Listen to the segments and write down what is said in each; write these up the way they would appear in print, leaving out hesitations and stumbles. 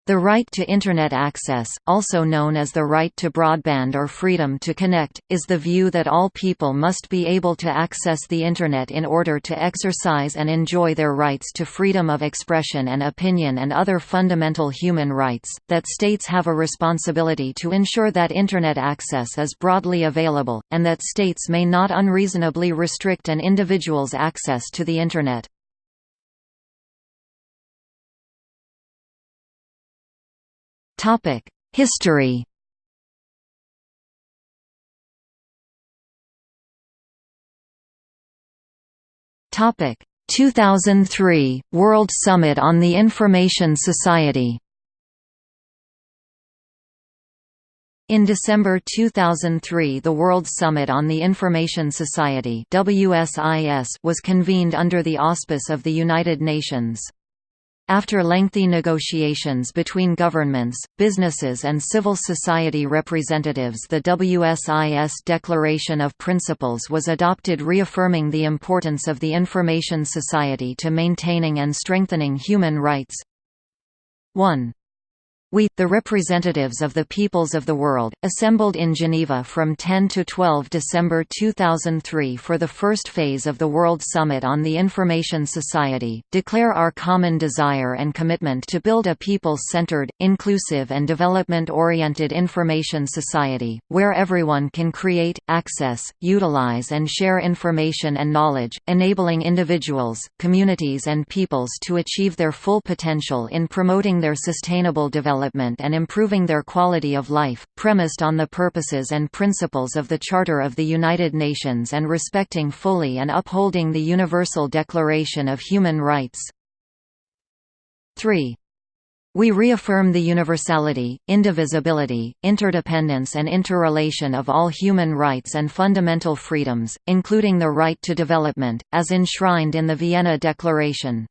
The right to Internet access, also known as the right to broadband or freedom to connect, is the view that all people must be able to access the Internet in order to exercise and enjoy their rights to freedom of expression and opinion and other fundamental human rights, that states have a responsibility to ensure that Internet access is broadly available, and that states may not unreasonably restrict an individual's access to the Internet. History. 2003 World Summit on the Information Society. In December 2003, the World Summit on the Information Society (WSIS) was convened under the auspice of the United Nations. After lengthy negotiations between governments, businesses and civil society representatives, the WSIS Declaration of Principles was adopted, reaffirming the importance of the information society to maintaining and strengthening human rights. 1. We, the representatives of the peoples of the world, assembled in Geneva from 10 to 12 December 2003 for the first phase of the World Summit on the Information Society, declare our common desire and commitment to build a people-centered, inclusive and development-oriented information society, where everyone can create, access, utilize and share information and knowledge, enabling individuals, communities and peoples to achieve their full potential in promoting their sustainable development and improving their quality of life, premised on the purposes and principles of the Charter of the United Nations and respecting fully and upholding the Universal Declaration of Human Rights. 3. We reaffirm the universality, indivisibility, interdependence and interrelation of all human rights and fundamental freedoms, including the right to development, as enshrined in the Vienna Declaration.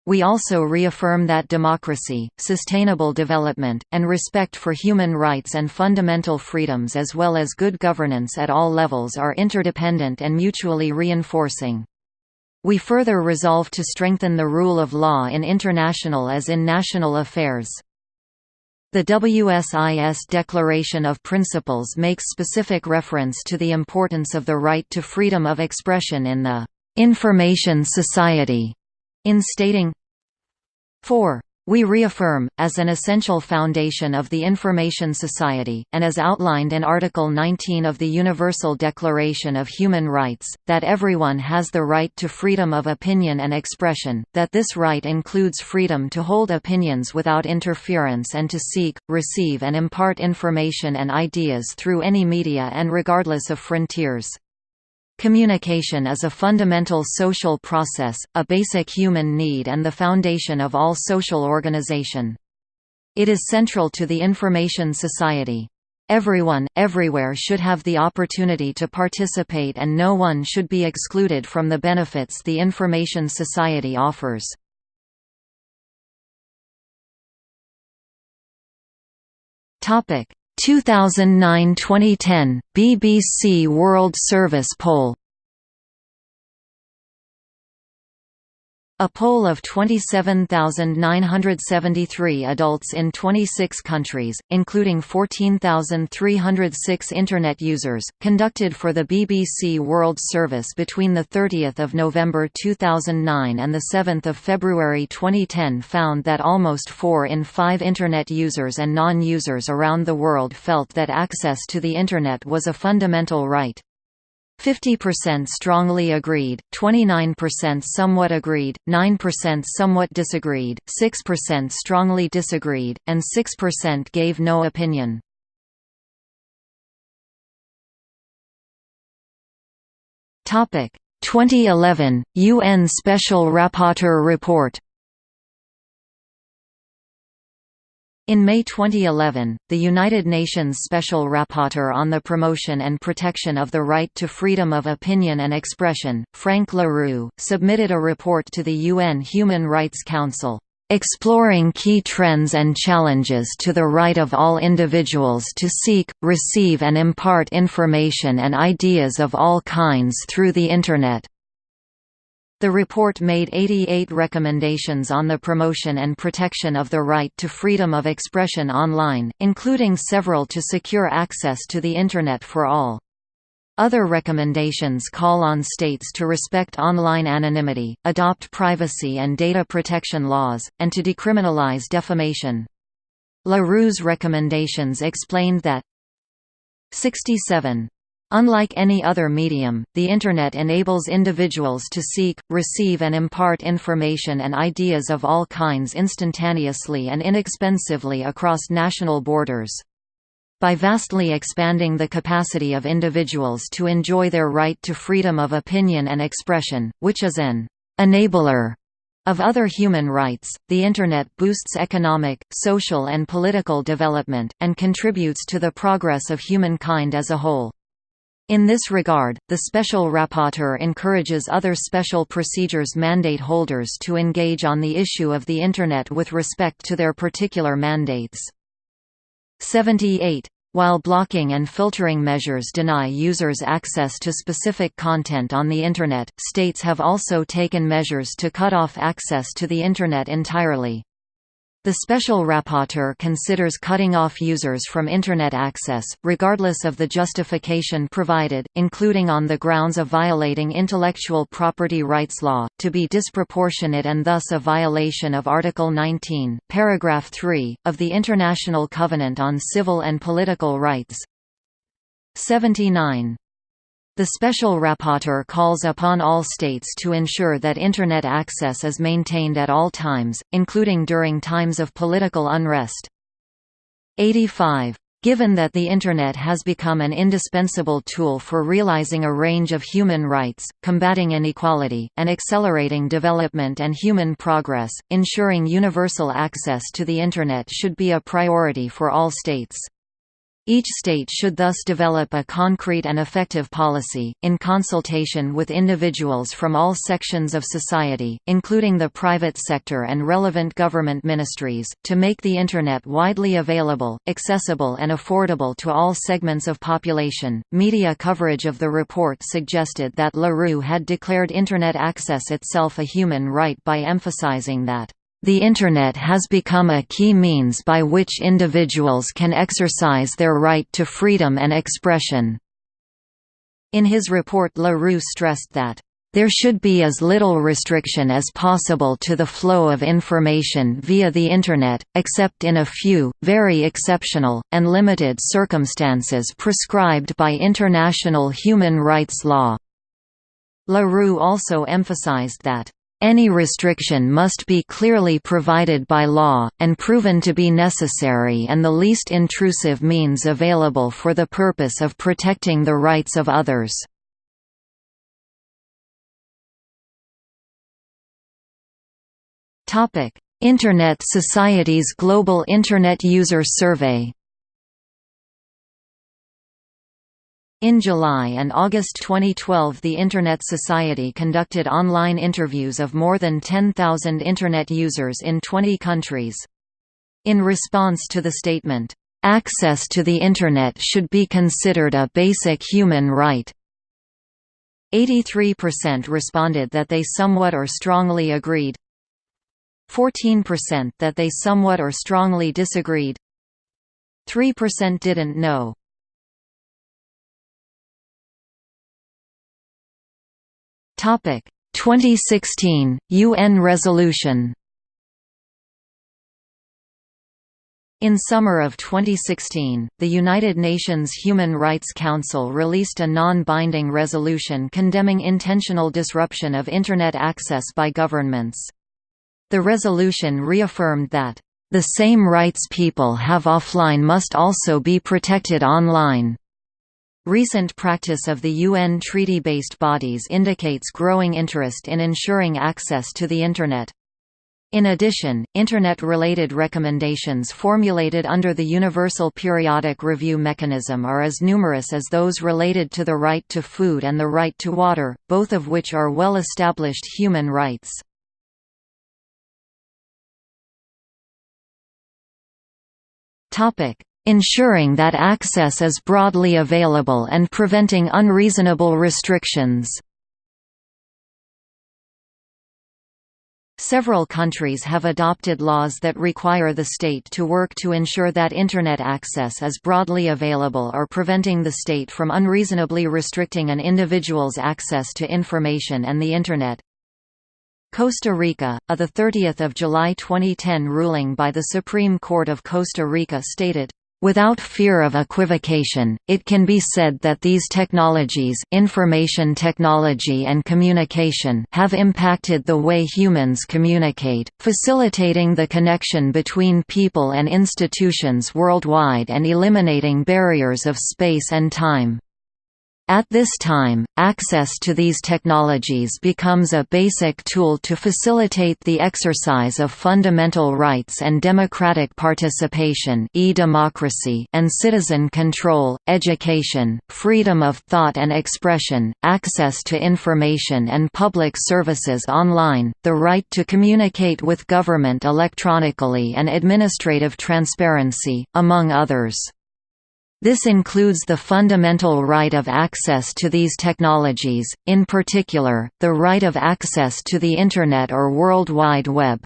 We also reaffirm that democracy, sustainable development, and respect for human rights and fundamental freedoms as well as good governance at all levels are interdependent and mutually reinforcing. We further resolve to strengthen the rule of law in international as in national affairs. The WSIS Declaration of Principles makes specific reference to the importance of the right to freedom of expression in the information society, in stating, 4. We reaffirm, as an essential foundation of the information society, and as outlined in Article 19 of the Universal Declaration of Human Rights, that everyone has the right to freedom of opinion and expression, that this right includes freedom to hold opinions without interference and to seek, receive and impart information and ideas through any media and regardless of frontiers. Communication is a fundamental social process, a basic human need and the foundation of all social organization. It is central to the information society. Everyone, everywhere should have the opportunity to participate and no one should be excluded from the benefits the information society offers. Topic: 2009–2010 BBC World Service Poll. A poll of 27,973 adults in 26 countries, including 14,306 Internet users, conducted for the BBC World Service between 30 November 2009 and 7 February 2010 found that almost 4 in 5 Internet users and non-users around the world felt that access to the Internet was a fundamental right. 50% strongly agreed, 29% somewhat agreed, 9% somewhat disagreed, 6% strongly disagreed, and 6% gave no opinion. Topic: 2011 UN Special Rapporteur report. In May 2011, the United Nations Special Rapporteur on the Promotion and Protection of the Right to Freedom of Opinion and Expression, Frank LaRue, submitted a report to the UN Human Rights Council, "...exploring key trends and challenges to the right of all individuals to seek, receive and impart information and ideas of all kinds through the Internet." The report made 88 recommendations on the promotion and protection of the right to freedom of expression online, including several to secure access to the Internet for all. Other recommendations call on states to respect online anonymity, adopt privacy and data protection laws, and to decriminalize defamation. LaRue's recommendations explained that 67. Unlike any other medium, the Internet enables individuals to seek, receive and impart information and ideas of all kinds instantaneously and inexpensively across national borders. By vastly expanding the capacity of individuals to enjoy their right to freedom of opinion and expression, which is an enabler of other human rights, the Internet boosts economic, social and political development, and contributes to the progress of humankind as a whole. In this regard, the Special Rapporteur encourages other special procedures mandate holders to engage on the issue of the Internet with respect to their particular mandates. 78. While blocking and filtering measures deny users access to specific content on the Internet, states have also taken measures to cut off access to the Internet entirely. The Special Rapporteur considers cutting off users from Internet access, regardless of the justification provided, including on the grounds of violating intellectual property rights law, to be disproportionate and thus a violation of Article 19, paragraph 3, of the International Covenant on Civil and Political Rights. 79. The Special Rapporteur calls upon all states to ensure that Internet access is maintained at all times, including during times of political unrest. 85. Given that the Internet has become an indispensable tool for realizing a range of human rights, combating inequality, and accelerating development and human progress, ensuring universal access to the Internet should be a priority for all states. Each state should thus develop a concrete and effective policy, in consultation with individuals from all sections of society, including the private sector and relevant government ministries, to make the Internet widely available, accessible and affordable to all segments of population. Media coverage of the report suggested that LaRue had declared Internet access itself a human right by emphasizing that the Internet has become a key means by which individuals can exercise their right to freedom and expression. In his report, LaRue stressed that there should be as little restriction as possible to the flow of information via the Internet, except in a few, very exceptional, and limited circumstances prescribed by international human rights law. LaRue also emphasized that any restriction must be clearly provided by law, and proven to be necessary and the least intrusive means available for the purpose of protecting the rights of others. Internet Society's Global Internet User Survey. In July and August 2012, the Internet Society conducted online interviews of more than 10,000 Internet users in 20 countries. In response to the statement, "Access to the Internet should be considered a basic human right," 83% responded that they somewhat or strongly agreed, 14% that they somewhat or strongly disagreed, 3% didn't know. Topic: 2016 UN resolution. In summer of 2016, the United Nations Human Rights Council released a non-binding resolution condemning intentional disruption of Internet access by governments. The resolution reaffirmed that, "The same rights people have offline must also be protected online." Recent practice of the UN treaty-based bodies indicates growing interest in ensuring access to the Internet. In addition, Internet-related recommendations formulated under the Universal Periodic Review Mechanism are as numerous as those related to the right to food and the right to water, both of which are well-established human rights. Ensuring that access is broadly available and preventing unreasonable restrictions. Several countries have adopted laws that require the state to work to ensure that Internet access is broadly available or preventing the state from unreasonably restricting an individual's access to information and the Internet. Costa Rica, a 30 July 2010 ruling by the Supreme Court of Costa Rica stated, "Without fear of equivocation, it can be said that these technologies, information technology and communication, have impacted the way humans communicate, facilitating the connection between people and institutions worldwide and eliminating barriers of space and time. At this time, access to these technologies becomes a basic tool to facilitate the exercise of fundamental rights and democratic participation e-democracy and citizen control, education, freedom of thought and expression, access to information and public services online, the right to communicate with government electronically and administrative transparency, among others." This includes the fundamental right of access to these technologies, in particular, the right of access to the Internet or World Wide Web.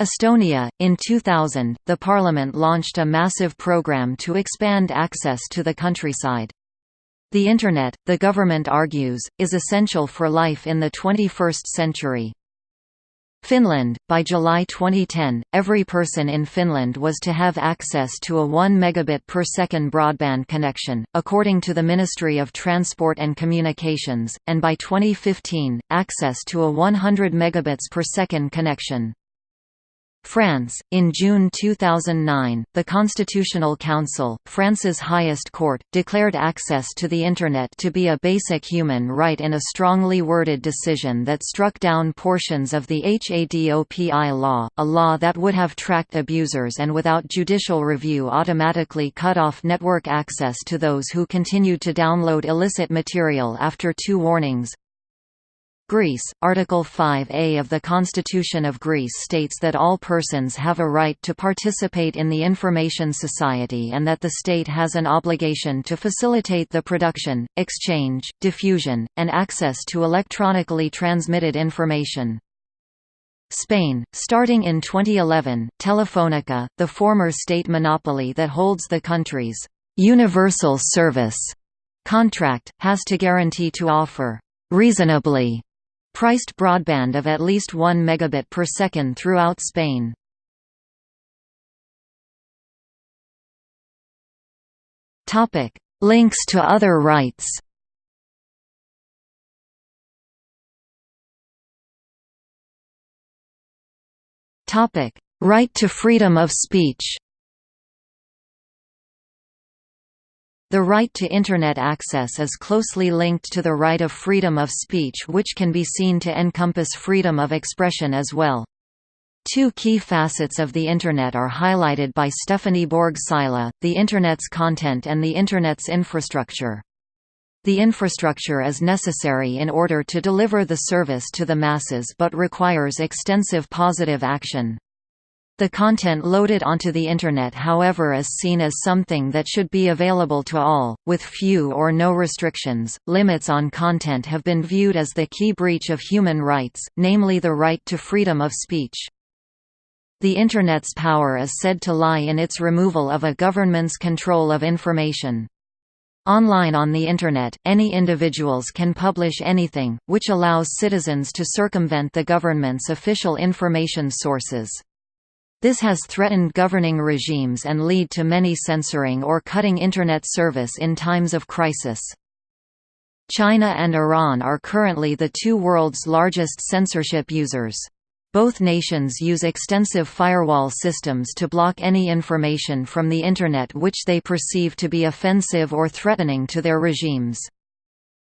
Estonia, in 2000, the parliament launched a massive program to expand access to the countryside. The Internet, the government argues, is essential for life in the 21st century. Finland, by July 2010, every person in Finland was to have access to a 1 megabit per second broadband connection, according to the Ministry of Transport and Communications, and by 2015, access to a 100 megabits per second connection. France, in June 2009, the Constitutional Council, France's highest court, declared access to the Internet to be a basic human right in a strongly worded decision that struck down portions of the HADOPI law, a law that would have tracked abusers and without judicial review automatically cut off network access to those who continued to download illicit material after 2 warnings. Greece, Article 5A of the Constitution of Greece states that all persons have a right to participate in the information society and that the state has an obligation to facilitate the production, exchange, diffusion, and access to electronically transmitted information. Spain, starting in 2011, Telefónica, the former state monopoly that holds the country's universal service contract, has to guarantee to offer reasonably priced broadband of at least 1 megabit per second throughout Spain. Topic: Links to other rights. Topic: Right to freedom of speech. The right to Internet access is closely linked to the right of freedom of speech, which can be seen to encompass freedom of expression as well. 2 key facets of the Internet are highlighted by Stephanie Borg-Sila: the Internet's content and the Internet's infrastructure. The infrastructure is necessary in order to deliver the service to the masses but requires extensive positive action. The content loaded onto the Internet, however, is seen as something that should be available to all, with few or no restrictions. Limits on content have been viewed as the key breach of human rights, namely the right to freedom of speech. The Internet's power is said to lie in its removal of a government's control of information. Online on the Internet, any individuals can publish anything, which allows citizens to circumvent the government's official information sources. This has threatened governing regimes and lead to many censoring or cutting Internet service in times of crisis. China and Iran are currently the 2 world's largest censorship users. Both nations use extensive firewall systems to block any information from the Internet which they perceive to be offensive or threatening to their regimes.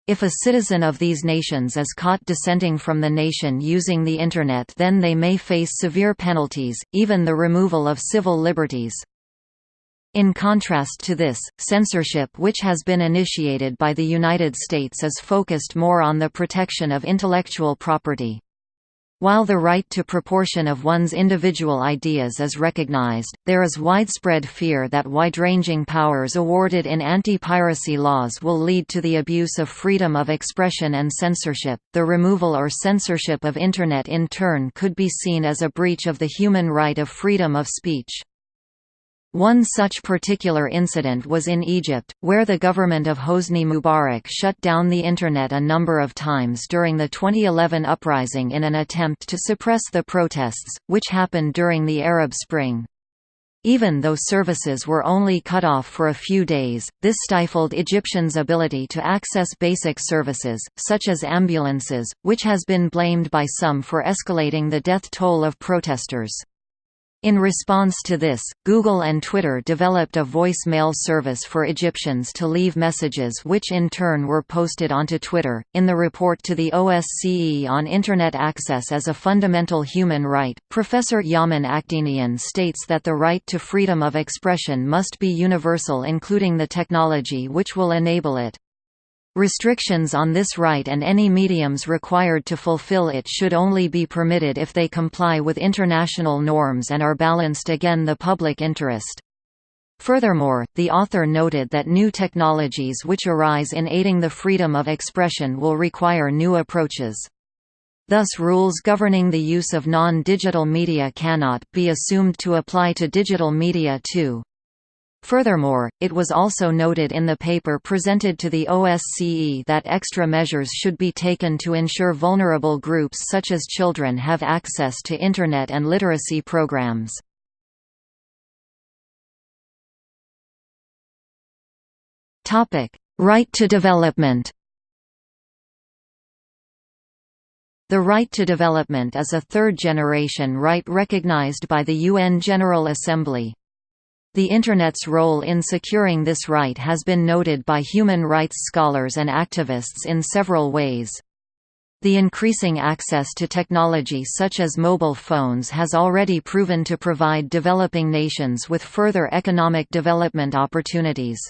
If a citizen of these nations is caught dissenting from the nation using the Internet, then they may face severe penalties, even the removal of civil liberties. In contrast to this, censorship which has been initiated by the United States is focused more on the protection of intellectual property. While the right to proportion of one's individual ideas is recognized, there is widespread fear that wide-ranging powers awarded in anti-piracy laws will lead to the abuse of freedom of expression and censorship. The removal or censorship of Internet in turn could be seen as a breach of the human right of freedom of speech. One such particular incident was in Egypt, where the government of Hosni Mubarak shut down the Internet a number of times during the 2011 uprising in an attempt to suppress the protests, which happened during the Arab Spring. Even though services were only cut off for a few days, this stifled Egyptians' ability to access basic services, such as ambulances, which has been blamed by some for escalating the death toll of protesters. In response to this, Google and Twitter developed a voicemail service for Egyptians to leave messages which in turn were posted onto Twitter. In the report to the OSCE on Internet access as a fundamental human right, Professor Yaman Akdenian states that the right to freedom of expression must be universal, including the technology which will enable it. Restrictions on this right and any mediums required to fulfill it should only be permitted if they comply with international norms and are balanced against the public interest. Furthermore, the author noted that new technologies which arise in aiding the freedom of expression will require new approaches. Thus, rules governing the use of non-digital media cannot be assumed to apply to digital media too. Furthermore, it was also noted in the paper presented to the OSCE that extra measures should be taken to ensure vulnerable groups such as children have access to Internet and literacy programs. Right to development. The right to development is a third-generation right recognized by the UN General Assembly. The Internet's role in securing this right has been noted by human rights scholars and activists in several ways. The increasing access to technology such as mobile phones has already proven to provide developing nations with further economic development opportunities.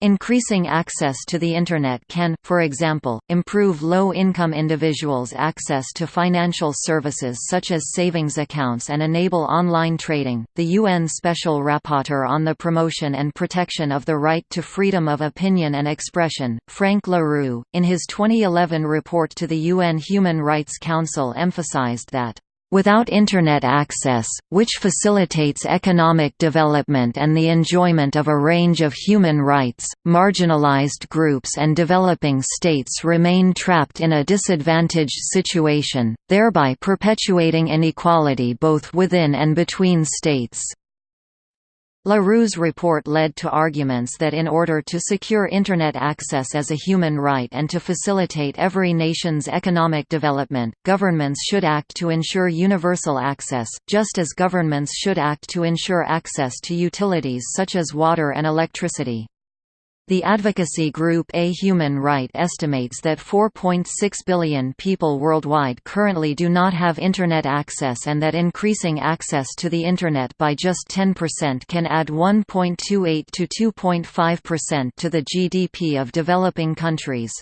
Increasing access to the Internet can, for example, improve low-income individuals' access to financial services such as savings accounts and enable online trading. The UN Special Rapporteur on the Promotion and Protection of the Right to Freedom of Opinion and Expression, Frank LaRue, in his 2011 report to the UN Human Rights Council emphasized that without Internet access, which facilitates economic development and the enjoyment of a range of human rights, marginalized groups and developing states remain trapped in a disadvantaged situation, thereby perpetuating inequality both within and between states. LaRue's report led to arguments that in order to secure Internet access as a human right and to facilitate every nation's economic development, governments should act to ensure universal access, just as governments should act to ensure access to utilities such as water and electricity. The advocacy group A Human Right estimates that 4.6 billion people worldwide currently do not have Internet access and that increasing access to the Internet by just 10% can add 1.28 to 2.5% to the GDP of developing countries.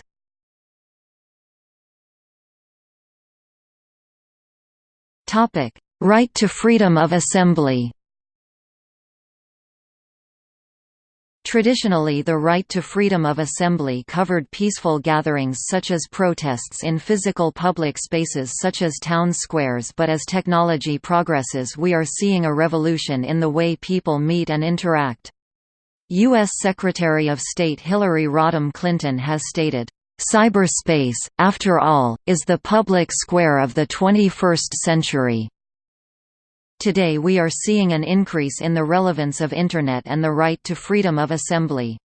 Right to freedom of assembly. Traditionally, the right to freedom of assembly covered peaceful gatherings such as protests in physical public spaces such as town squares, but as technology progresses we are seeing a revolution in the way people meet and interact. U.S. Secretary of State Hillary Rodham Clinton has stated, "Cyberspace, after all, is the public square of the 21st century." Today we are seeing an increase in the relevance of Internet and the right to freedom of assembly.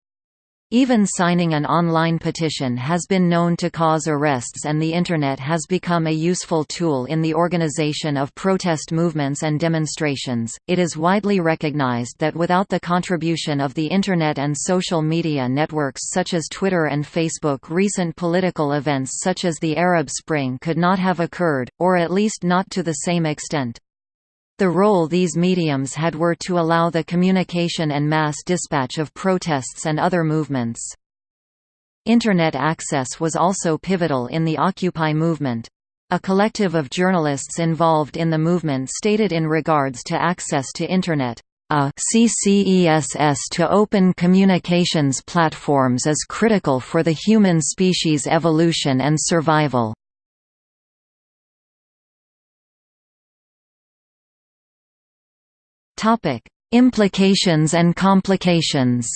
Even signing an online petition has been known to cause arrests, and the Internet has become a useful tool in the organization of protest movements and demonstrations. It is widely recognized that without the contribution of the Internet and social media networks such as Twitter and Facebook, recent political events such as the Arab Spring could not have occurred, or at least not to the same extent. The role these mediums had were to allow the communication and mass dispatch of protests and other movements. Internet access was also pivotal in the Occupy movement. a collective of journalists involved in the movement stated in regards to access to Internet, CCESS to open communications platforms is critical for the human species' evolution and survival. Implications and complications.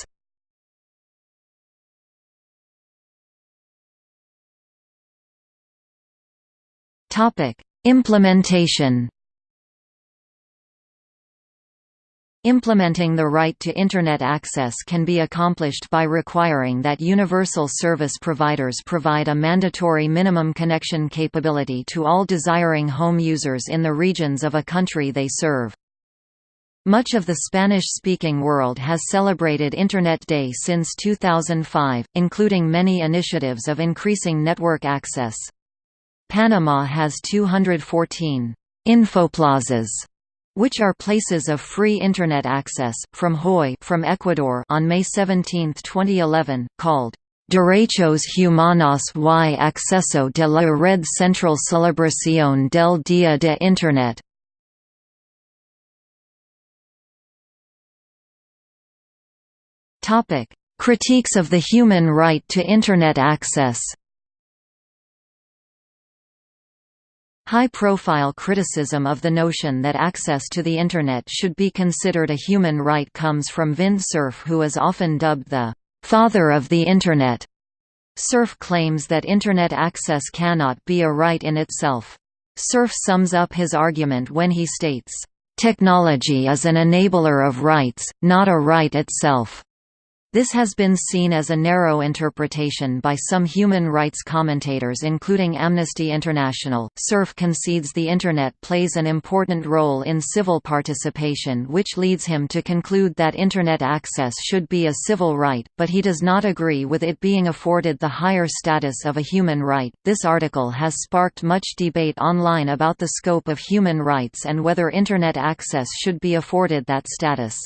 Implementation. Implementing the right to Internet access can be accomplished by requiring that universal service providers provide a mandatory minimum connection capability to all desiring home users in the regions of a country they serve. Much of the Spanish-speaking world has celebrated Internet Day since 2005, including many initiatives of increasing network access. Panama has 214 infoplazas, which are places of free Internet access, from Hoy from Ecuador on May 17, 2011, called Derechos Humanos y Acceso de la Red Central Celebración del Día de Internet. Critiques of the human right to Internet access. High-profile criticism of the notion that access to the Internet should be considered a human right comes from Vint Cerf, who is often dubbed the «father of the Internet». Cerf claims that Internet access cannot be a right in itself. Cerf sums up his argument when he states, "Technology is an enabler of rights, not a right itself." This has been seen as a narrow interpretation by some human rights commentators including Amnesty International. Cerf concedes the Internet plays an important role in civil participation, which leads him to conclude that Internet access should be a civil right, but he does not agree with it being afforded the higher status of a human right. This article has sparked much debate online about the scope of human rights and whether Internet access should be afforded that status.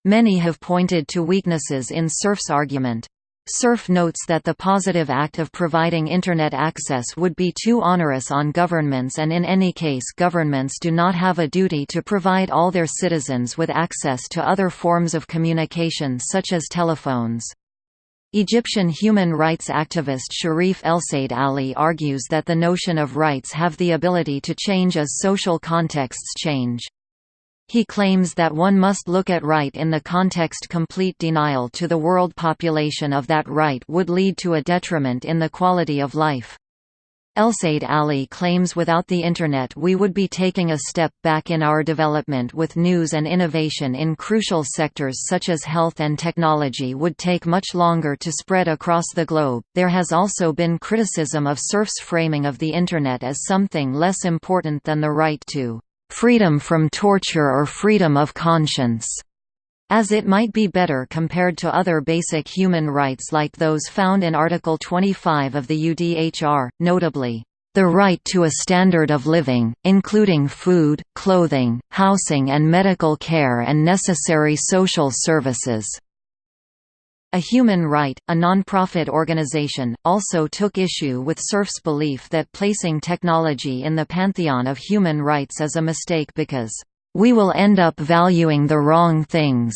Many have pointed to weaknesses in Cerf's argument. Cerf notes that the positive act of providing Internet access would be too onerous on governments, and in any case governments do not have a duty to provide all their citizens with access to other forms of communication such as telephones. Egyptian human rights activist Sharif El-Said Ali argues that the notion of rights have the ability to change as social contexts change. He claims that one must look at right in the context. Complete denial to the world population of that right would lead to a detriment in the quality of life. El-Said Ali claims without the Internet we would be taking a step back in our development, with news and innovation in crucial sectors such as health and technology would take much longer to spread across the globe. There has also been criticism of Cerf's framing of the Internet as something less important than the right to freedom from torture or freedom of conscience, as it might be better compared to other basic human rights like those found in Article 25 of the UDHR, notably, the right to a standard of living, including food, clothing, housing and medical care and necessary social services. A Human Right, a non-profit organization, also took issue with Cerf's belief that placing technology in the pantheon of human rights is a mistake because, "we will end up valuing the wrong things."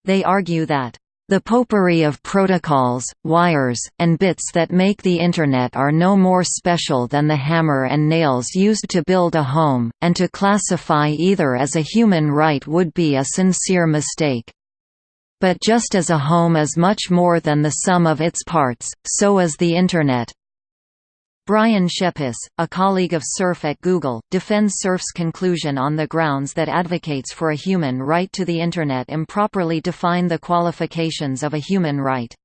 They argue that, "the potpourri of protocols, wires, and bits that make the Internet are no more special than the hammer and nails used to build a home, and to classify either as a human right would be a sincere mistake. But just as a home is much more than the sum of its parts, so is the Internet." Brian Shepis, a colleague of Cerf at Google, defends Cerf's conclusion on the grounds that advocates for a human right to the Internet improperly define the qualifications of a human right.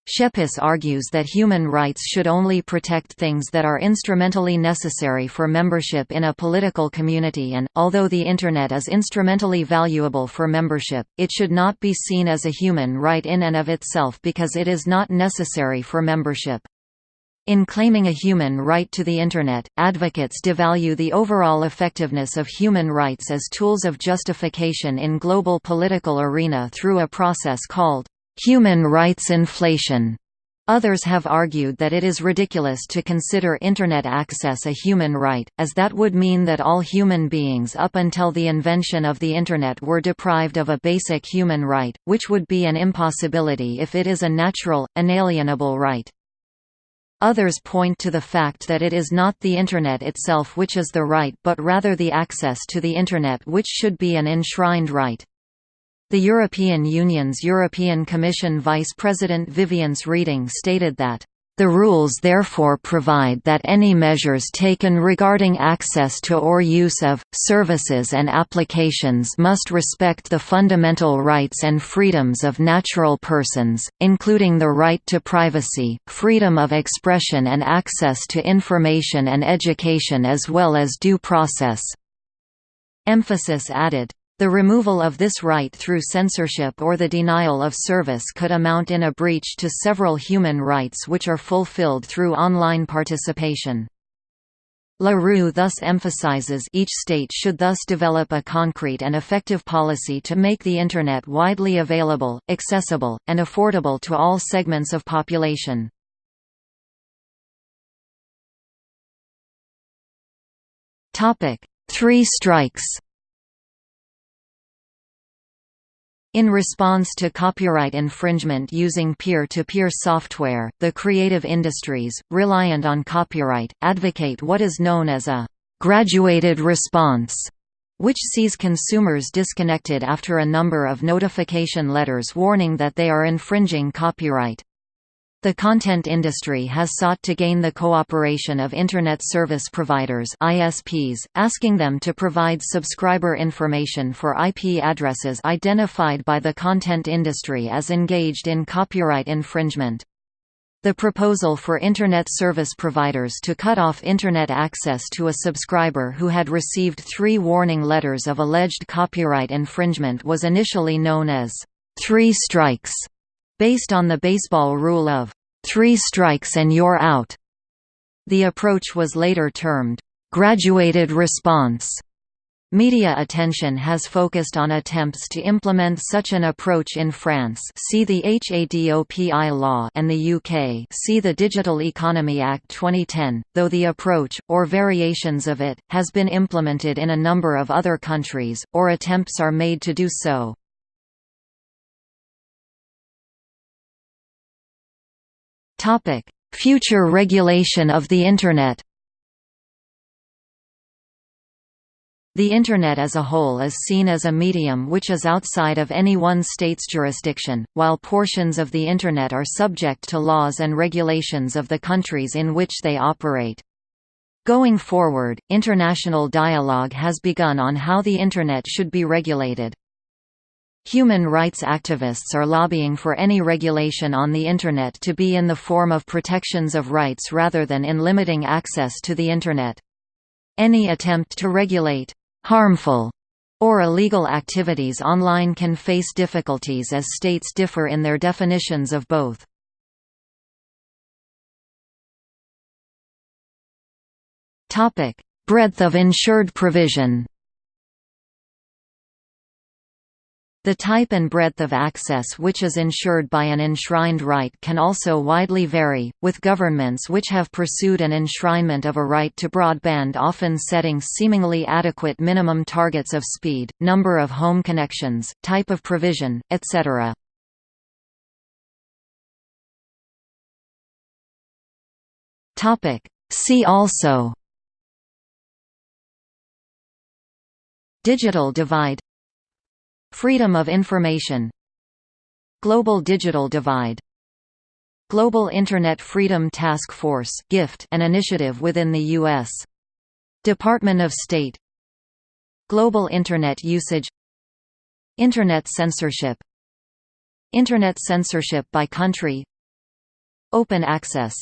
Shepis argues that human rights should only protect things that are instrumentally necessary for membership in a political community and, although the Internet is instrumentally valuable for membership, it should not be seen as a human right in and of itself because it is not necessary for membership. In claiming a human right to the Internet, advocates devalue the overall effectiveness of human rights as tools of justification in global political arena through a process called human rights inflation. Others have argued that it is ridiculous to consider Internet access a human right, as that would mean that all human beings up until the invention of the Internet were deprived of a basic human right, which would be an impossibility if it is a natural, inalienable right. Others point to the fact that it is not the Internet itself which is the right but rather the access to the Internet which should be an enshrined right. The European Union's European Commission Vice President Viviane Reding stated that, "The rules therefore provide that any measures taken regarding access to or use of, services and applications must respect the fundamental rights and freedoms of natural persons, including the right to privacy, freedom of expression and access to information and education as well as due process." Emphasis added, "The removal of this right through censorship or the denial of service could amount in a breach to several human rights which are fulfilled through online participation." LaRue thus emphasizes each state should thus develop a concrete and effective policy to make the Internet widely available, accessible, and affordable to all segments of population. Three strikes. In response to copyright infringement using peer-to-peer software, the creative industries, reliant on copyright, advocate what is known as a «graduated response», which sees consumers disconnected after a number of notification letters warning that they are infringing copyright. The content industry has sought to gain the cooperation of Internet Service Providers (ISPs), asking them to provide subscriber information for IP addresses identified by the content industry as engaged in copyright infringement. The proposal for Internet Service Providers to cut off Internet access to a subscriber who had received 3 warning letters of alleged copyright infringement was initially known as 3 strikes, based on the baseball rule of 3 strikes and you're out. The approach was later termed graduated response. Media attention has focused on attempts to implement such an approach in France, see the HADOPI law, and the UK, see the Digital Economy Act 2010, though the approach, or variations of it, has been implemented in a number of other countries, or attempts are made to do so. Future regulation of the Internet. The Internet as a whole is seen as a medium which is outside of any one state's jurisdiction, while portions of the Internet are subject to laws and regulations of the countries in which they operate. Going forward, international dialogue has begun on how the Internet should be regulated. Human rights activists are lobbying for any regulation on the Internet to be in the form of protections of rights rather than in limiting access to the Internet. Any attempt to regulate harmful or illegal activities online can face difficulties as states differ in their definitions of both. Breadth of insured provision. The type and breadth of access which is ensured by an enshrined right can also widely vary, with governments which have pursued an enshrinement of a right to broadband often setting seemingly adequate minimum targets of speed, number of home connections, type of provision, etc. See also: Digital divide, Freedom of information, Global digital divide, Global Internet Freedom Task Force (GIFT), an initiative within the U.S. Department of State, Global Internet usage, Internet censorship, Internet censorship by country, Open access.